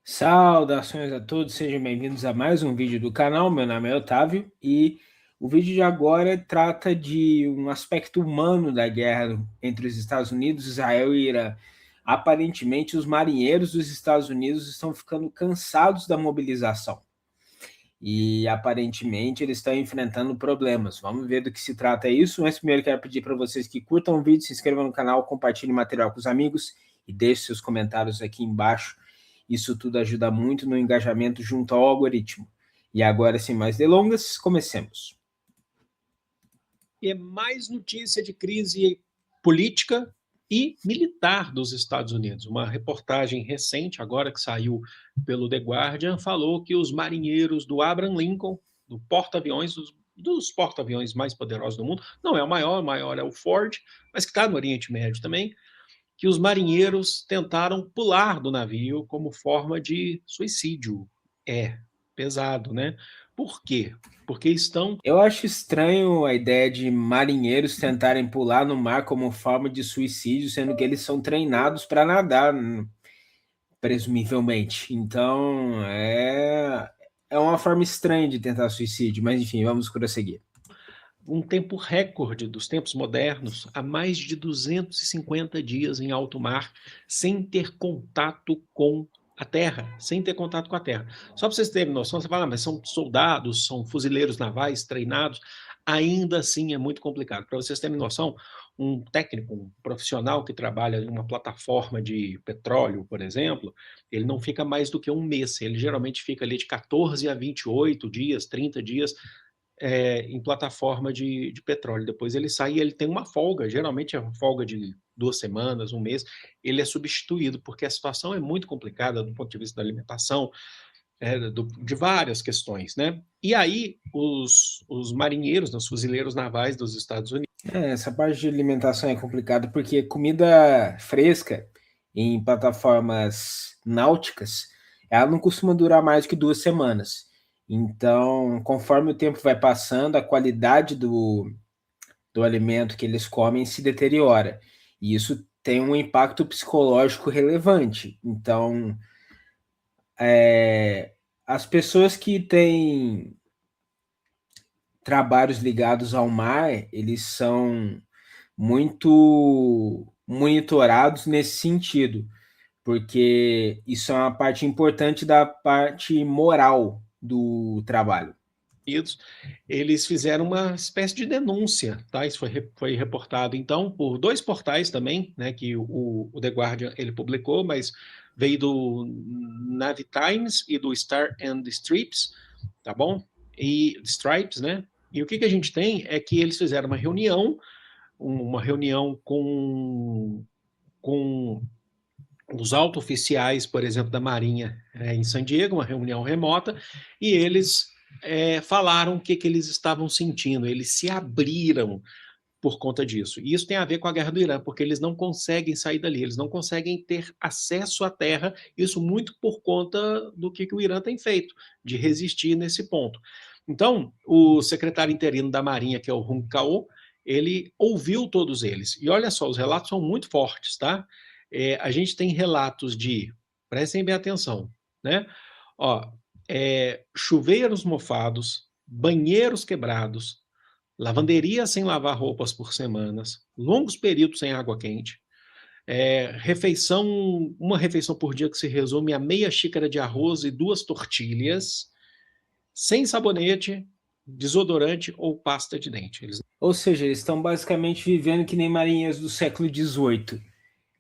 Saudações a todos, sejam bem-vindos a mais um vídeo do canal. Meu nome é Otávio e o vídeo de agora trata de um aspecto humano da guerra entre os Estados Unidos, Israel e Irã. Aparentemente, os marinheiros dos Estados Unidos estão ficando cansados da mobilização e aparentemente eles estão enfrentando problemas. Vamos ver do que se trata isso. Mas primeiro quero pedir para vocês que curtam o vídeo, se inscrevam no canal, compartilhem o material com os amigos e deixem seus comentários aqui embaixo. Isso tudo ajuda muito no engajamento junto ao algoritmo. E agora, sem mais delongas, comecemos. É mais notícia de crise política e militar dos Estados Unidos. Uma reportagem recente, agora que saiu pelo The Guardian, falou que os marinheiros do Abraham Lincoln, do porta-aviões, dos porta-aviões mais poderosos do mundo, não é o maior é o Ford, mas que está no Oriente Médio também, que os marinheiros tentaram pular do navio como forma de suicídio. É pesado, né? Por quê? Porque estão... Eu acho estranho a ideia de marinheiros tentarem pular no mar como forma de suicídio, sendo que eles são treinados para nadar, presumivelmente. Então, é uma forma estranha de tentar suicídio, mas enfim, vamos prosseguir. Um tempo recorde dos tempos modernos, há mais de 250 dias em alto mar, sem ter contato com a terra, sem ter contato com a terra. Só para vocês terem noção, você fala, mas são soldados, são fuzileiros navais treinados, ainda assim é muito complicado. Para vocês terem noção, um técnico, um profissional que trabalha em uma plataforma de petróleo, por exemplo, ele não fica mais do que um mês, ele geralmente fica ali de 14 a 28 dias, 30 dias, em plataforma de petróleo. Depois ele sai e ele tem uma folga, geralmente é uma folga de 2 semanas, um mês, ele é substituído, porque a situação é muito complicada do ponto de vista da alimentação, de várias questões, né? E aí os marinheiros, os fuzileiros navais dos Estados Unidos... Essa parte de alimentação é complicada porque comida fresca em plataformas náuticas, ela não costuma durar mais que 2 semanas. Então, conforme o tempo vai passando, a qualidade do alimento que eles comem se deteriora. E isso tem um impacto psicológico relevante. Então, as pessoas que têm trabalhos ligados ao mar, eles são muito monitorados nesse sentido, porque isso é uma parte importante da parte moral do trabalho. Eles fizeram uma espécie de denúncia, tá? Isso foi reportado, então, por 2 portais também, né, que o The Guardian ele publicou, mas veio do Navy Times e do Star and Stripes, tá bom? E Stripes, né? E o que a gente tem é que eles fizeram uma reunião com os altos oficiais, por exemplo, da Marinha em San Diego, uma reunião remota, e eles falaram o que eles estavam sentindo, eles se abriram por conta disso. E isso tem a ver com a guerra do Irã, porque eles não conseguem sair dali, eles não conseguem ter acesso à terra, isso muito por conta do que o Irã tem feito, de resistir nesse ponto. Então, o secretário interino da Marinha, que é o Hung Kao, ele ouviu todos eles. E olha só, os relatos são muito fortes, tá? A gente tem relatos de, prestem bem atenção, né? Ó, chuveiros mofados, banheiros quebrados, lavanderia sem lavar roupas por semanas, longos períodos sem água quente, uma refeição por dia que se resume a meia xícara de arroz e 2 tortilhas, sem sabonete, desodorante ou pasta de dente. Ou seja, eles estão basicamente vivendo que nem marinheiros do século XVIII.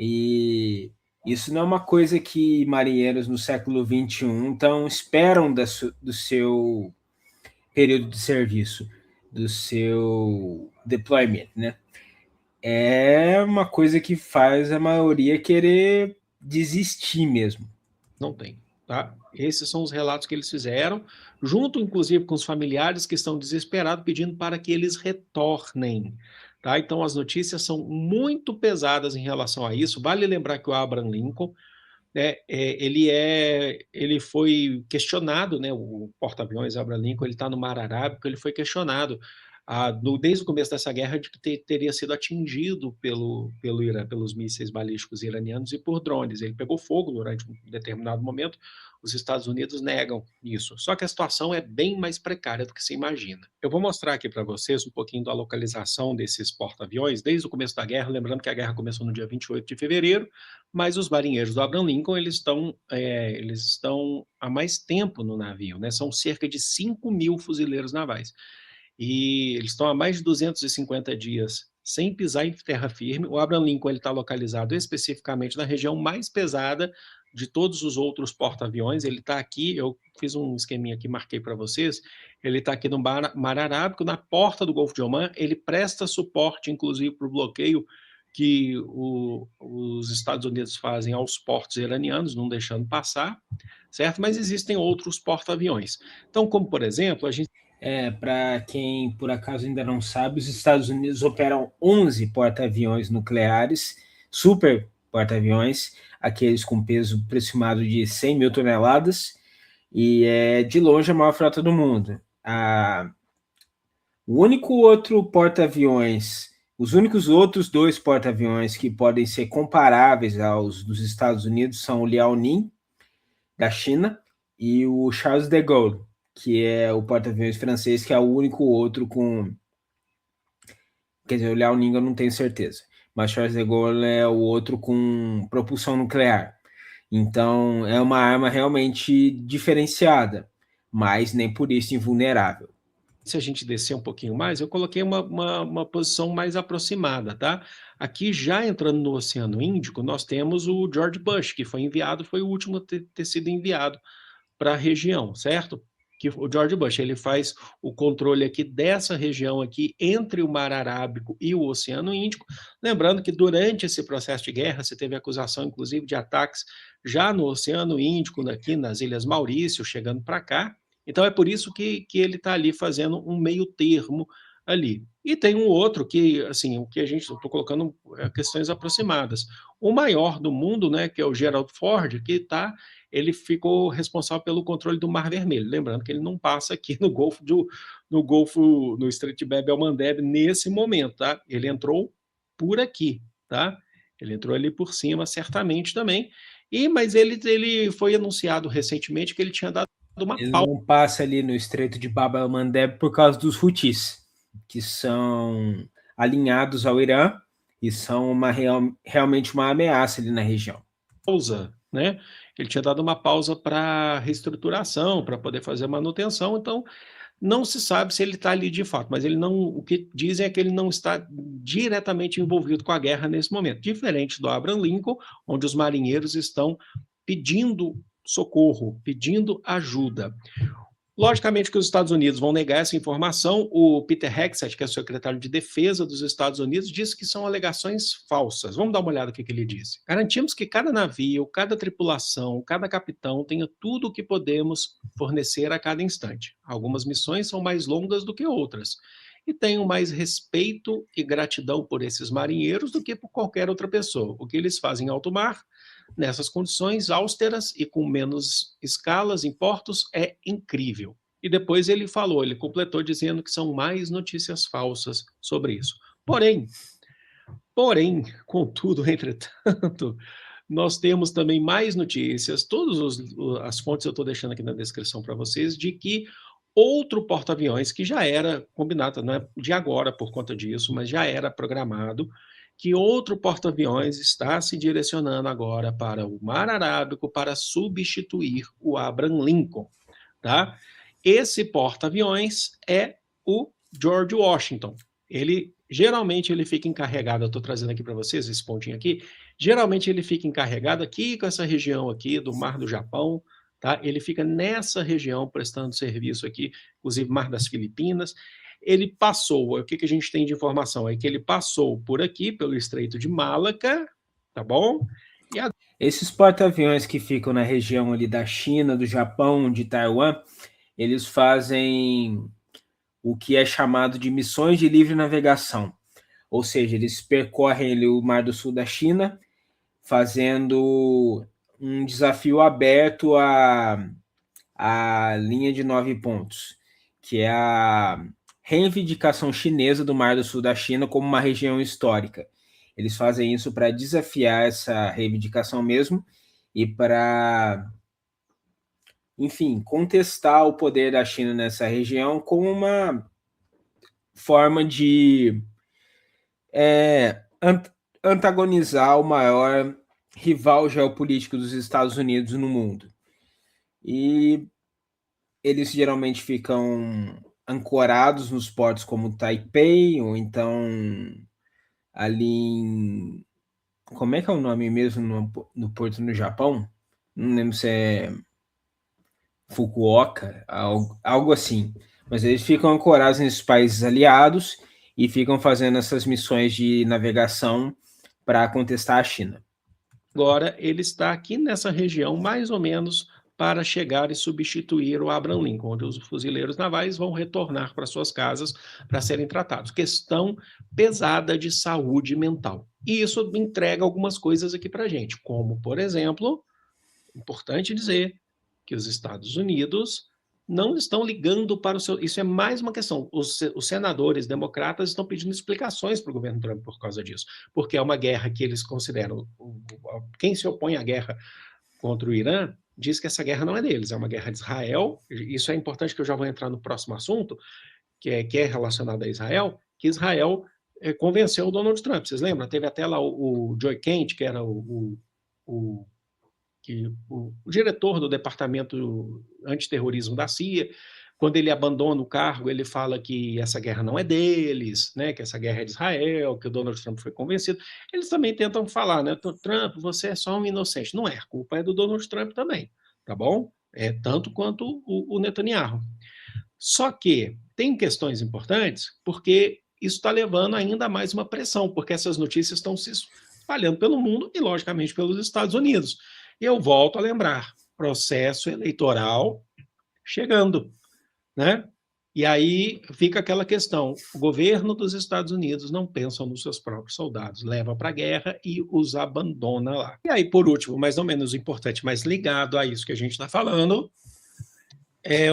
E isso não é uma coisa que marinheiros no século XXI então esperam do seu período de serviço, do seu deployment, né? É uma coisa que faz a maioria querer desistir mesmo. Não tem, tá? Esses são os relatos que eles fizeram, junto inclusive com os familiares que estão desesperados pedindo para que eles retornem, tá? Então as notícias são muito pesadas em relação a isso. Vale lembrar que o Abraham Lincoln, né, ele foi questionado, né, o porta-aviões Abraham Lincoln, ele está no Mar Arábico, ele foi questionado desde o começo dessa guerra, de que teria sido atingido pelo Irã, pelos mísseis balísticos iranianos e por drones. Ele pegou fogo durante um determinado momento. Os Estados Unidos negam isso. Só que a situação é bem mais precária do que se imagina. Eu vou mostrar aqui para vocês um pouquinho da localização desses porta-aviões desde o começo da guerra, lembrando que a guerra começou no dia 28 de fevereiro, mas os marinheiros do Abraham Lincoln eles estão há mais tempo no navio, né? São cerca de 5.000 fuzileiros navais. E eles estão há mais de 250 dias sem pisar em terra firme. O Abraham Lincoln está localizado especificamente na região mais pesada de todos os outros porta-aviões. Ele está aqui, eu fiz um esqueminha aqui, marquei para vocês. Ele está aqui no Mar Arábico, na porta do Golfo de Omã. Ele presta suporte, inclusive, para o bloqueio que os Estados Unidos fazem aos portos iranianos, não deixando passar, certo? Mas existem outros porta-aviões. Então, como por exemplo, a gente... Para quem por acaso ainda não sabe, os Estados Unidos operam 11 porta-aviões nucleares, super porta-aviões, aqueles com peso aproximado de 100 mil toneladas, e é de longe a maior frota do mundo. O único outro porta-aviões, os únicos outros 2 porta-aviões que podem ser comparáveis aos dos Estados Unidos são o Liaoning, da China, e o Charles de Gaulle, que é o porta-aviões francês, que é o único outro com... Quer dizer, o Liaoning eu não tenho certeza, mas Charles de Gaulle é o outro com propulsão nuclear. Então, é uma arma realmente diferenciada, mas nem por isso invulnerável. Se a gente descer um pouquinho mais, eu coloquei uma posição mais aproximada, tá? Aqui, já entrando no Oceano Índico, nós temos o George Bush, que foi o último a ter sido enviado para a região, certo? Que o George Bush, ele faz o controle aqui dessa região aqui entre o Mar Arábico e o Oceano Índico, lembrando que durante esse processo de guerra, você teve acusação, inclusive, de ataques já no Oceano Índico, aqui nas Ilhas Maurício, chegando para cá. Então, é por isso que ele está ali fazendo um meio termo ali. E tem um outro que, assim, o que a gente... Estou colocando questões aproximadas. O maior do mundo, né, que é o Gerald Ford, ele ficou responsável pelo controle do Mar Vermelho. Lembrando que ele não passa aqui no Estreito de Bab el-Mandeb nesse momento, tá? Ele entrou por aqui, tá? Ele entrou ali por cima, certamente também. Mas ele foi anunciado recentemente que ele tinha dado uma Ele pausa. não passa ali no Estreito de Bab el-Mandeb por causa dos Houthis, que são alinhados ao Irã e são realmente uma ameaça ali na região. Pausa, né? Ele tinha dado uma pausa para reestruturação, para poder fazer manutenção, então não se sabe se ele está ali de fato, mas o que dizem é que ele não está diretamente envolvido com a guerra nesse momento, diferente do Abraham Lincoln, onde os marinheiros estão pedindo socorro, pedindo ajuda. Logicamente que os Estados Unidos vão negar essa informação. O Peter Hegseth, que é o secretário de Defesa dos Estados Unidos, disse que são alegações falsas. Vamos dar uma olhada no que ele disse. Garantimos que cada navio, cada tripulação, cada capitão tenha tudo o que podemos fornecer a cada instante. Algumas missões são mais longas do que outras. E tenho mais respeito e gratidão por esses marinheiros do que por qualquer outra pessoa. O que eles fazem em alto mar, nessas condições austeras e com menos escalas em portos, é incrível. E depois ele completou dizendo que são mais notícias falsas sobre isso. Porém, contudo, entretanto, nós temos também mais notícias, todas as fontes eu estou deixando aqui na descrição para vocês, de que outro porta-aviões que já era combinado, não é de agora por conta disso, mas já era programado, que outro porta-aviões está se direcionando agora para o Mar Arábico para substituir o Abraham Lincoln, tá? Esse porta-aviões é o George Washington. Geralmente ele fica encarregado, eu estou trazendo aqui para vocês esse pontinho aqui, geralmente ele fica encarregado aqui com essa região aqui do Mar do Japão, tá? Ele fica nessa região prestando serviço aqui, inclusive Mar das Filipinas. Ele passou, o que a gente tem de informação é que ele passou por aqui, pelo Estreito de Malaca, tá bom? Esses porta-aviões que ficam na região ali da China, do Japão, de Taiwan, eles fazem o que é chamado de missões de livre navegação. Ou seja, eles percorrem ali o Mar do Sul da China, fazendo um desafio aberto à linha de 9 pontos, que é a reivindicação chinesa do Mar do Sul da China como uma região histórica. Eles fazem isso para desafiar essa reivindicação mesmo e para, enfim, contestar o poder da China nessa região como uma forma de antagonizar o maior rival geopolítico dos Estados Unidos no mundo. E eles geralmente ficam ancorados nos portos como Taipei, ou então ali em... Como é que é o nome mesmo no porto no Japão? Não lembro se é Fukuoka, algo assim. Mas eles ficam ancorados nesses países aliados e ficam fazendo essas missões de navegação para contestar a China. Agora, ele está aqui nessa região, mais ou menos, para chegar e substituir o Abraham Lincoln, onde os fuzileiros navais vão retornar para suas casas para serem tratados. Questão pesada de saúde mental. E isso entrega algumas coisas aqui para a gente, como, por exemplo, importante dizer que os Estados Unidos não estão ligando para o seu... Isso é mais uma questão. Os senadores democratas estão pedindo explicações para o governo Trump por causa disso, porque é uma guerra que eles consideram... Quem se opõe à guerra contra o Irã diz que essa guerra não é deles, é uma guerra de Israel. Isso é importante, que eu já vou entrar no próximo assunto, que é relacionado a Israel, que Israel convenceu o Donald Trump. Vocês lembram? Teve até lá o Joe Kent, que era o diretor do Departamento Antiterrorismo da CIA, quando ele abandona o cargo, ele fala que essa guerra não é deles, né, que essa guerra é de Israel, que o Donald Trump foi convencido. Eles também tentam falar, né, Trump, você é só um inocente. Não é, a culpa é do Donald Trump também, tá bom? É tanto quanto o Netanyahu. Só que tem questões importantes, porque isso está levando ainda mais uma pressão, porque essas notícias estão se espalhando pelo mundo e, logicamente, pelos Estados Unidos. E eu volto a lembrar, processo eleitoral chegando, né? E aí fica aquela questão, o governo dos Estados Unidos não pensa nos seus próprios soldados, leva para a guerra e os abandona lá. E aí, por último, mas não menos importante, mas ligado a isso que a gente está falando,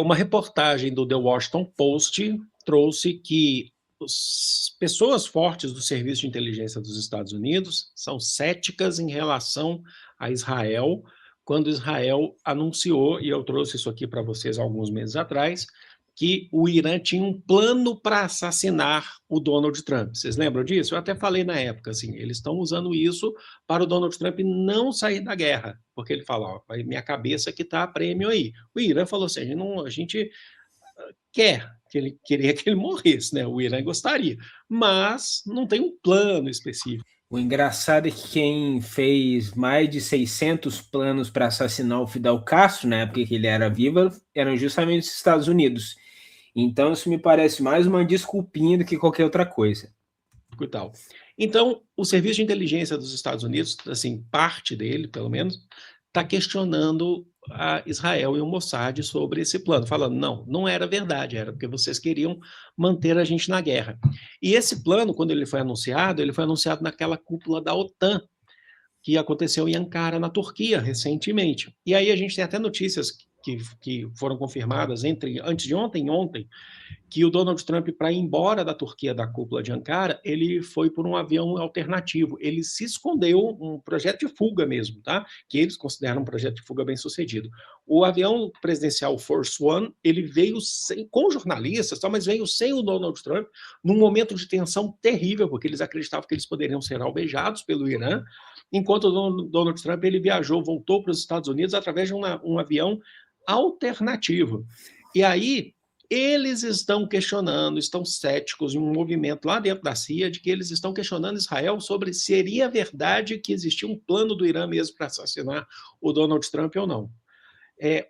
uma reportagem do The Washington Post trouxe que as pessoas fortes do Serviço de Inteligência dos Estados Unidos são céticas em relação a Israel, quando Israel anunciou, e eu trouxe isso aqui para vocês alguns meses atrás, que o Irã tinha um plano para assassinar o Donald Trump. Vocês lembram disso? Eu até falei na época, assim, eles estão usando isso para o Donald Trump não sair da guerra, porque ele fala, ó, minha cabeça que está a prêmio aí. O Irã falou assim, a gente queria que ele morresse, né? O Irã gostaria, mas não tem um plano específico. O engraçado é que quem fez mais de 600 planos para assassinar o Fidel Castro, na época que ele era vivo, eram justamente os Estados Unidos. Então, isso me parece mais uma desculpinha do que qualquer outra coisa. Então, o Serviço de Inteligência dos Estados Unidos, assim, parte dele, pelo menos, está questionando a Israel e o Mossad sobre esse plano, falando, não era verdade, era porque vocês queriam manter a gente na guerra. E esse plano, quando ele foi anunciado naquela cúpula da OTAN, que aconteceu em Ankara, na Turquia, recentemente. E aí a gente tem até notícias que foram confirmadas antes de ontem e ontem, que o Donald Trump, para ir embora da Turquia, da cúpula de Ankara, ele foi por um avião alternativo. Ele se escondeu, um projeto de fuga mesmo, tá? Que eles consideram um projeto de fuga bem sucedido. O avião presidencial Force One, ele veio com jornalistas, mas veio sem o Donald Trump, num momento de tensão terrível, porque eles acreditavam que eles poderiam ser alvejados pelo Irã, enquanto o Donald Trump ele viajou, voltou para os Estados Unidos através de um avião alternativo. E aí, eles estão questionando, estão céticos em um movimento lá dentro da CIA de que eles estão questionando Israel sobre se seria verdade que existia um plano do Irã mesmo para assassinar o Donald Trump ou não.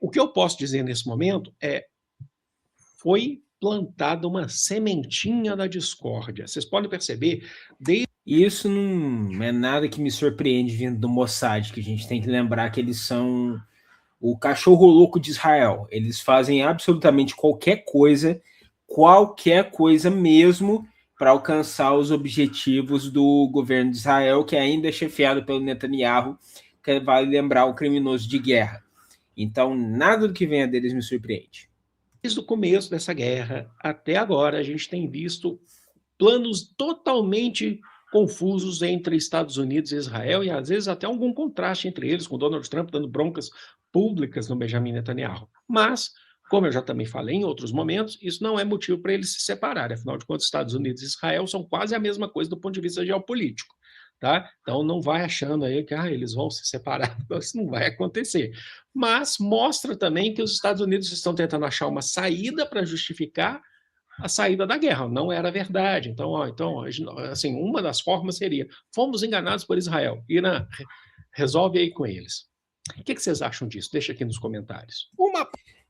O que eu posso dizer nesse momento foi plantada uma sementinha da discórdia. Vocês podem perceber, Isso não é nada que me surpreende vindo do Mossad, que a gente tem que lembrar que eles são o cachorro louco de Israel. Eles fazem absolutamente qualquer coisa mesmo, para alcançar os objetivos do governo de Israel, que ainda é chefiado pelo Netanyahu, que vale lembrar o criminoso de guerra. Então, nada do que venha deles me surpreende. Desde o começo dessa guerra até agora, a gente tem visto planos totalmente confusos entre Estados Unidos e Israel, e às vezes até algum contraste entre eles, com Donald Trump dando broncas públicas no Benjamin Netanyahu. Mas, como eu já também falei em outros momentos, isso não é motivo para eles se separarem. Afinal de contas, Estados Unidos e Israel são quase a mesma coisa do ponto de vista geopolítico. Tá? Então não vai achando aí que eles vão se separar, isso não vai acontecer. Mas mostra também que os Estados Unidos estão tentando achar uma saída para justificar a saída da guerra. Não era verdade. Então, assim, uma das formas seria: fomos enganados por Israel. Irã, resolve aí com eles. O que vocês acham disso? Deixa aqui nos comentários.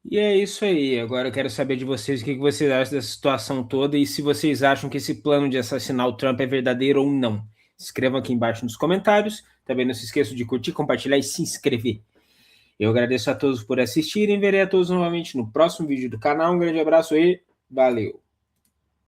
E é isso aí. Agora eu quero saber de vocês o que vocês acham dessa situação toda e se vocês acham que esse plano de assassinar o Trump é verdadeiro ou não. Escrevam aqui embaixo nos comentários. Também não se esqueçam de curtir, compartilhar e se inscrever. Eu agradeço a todos por assistirem. Verei a todos novamente no próximo vídeo do canal. Um grande abraço e valeu!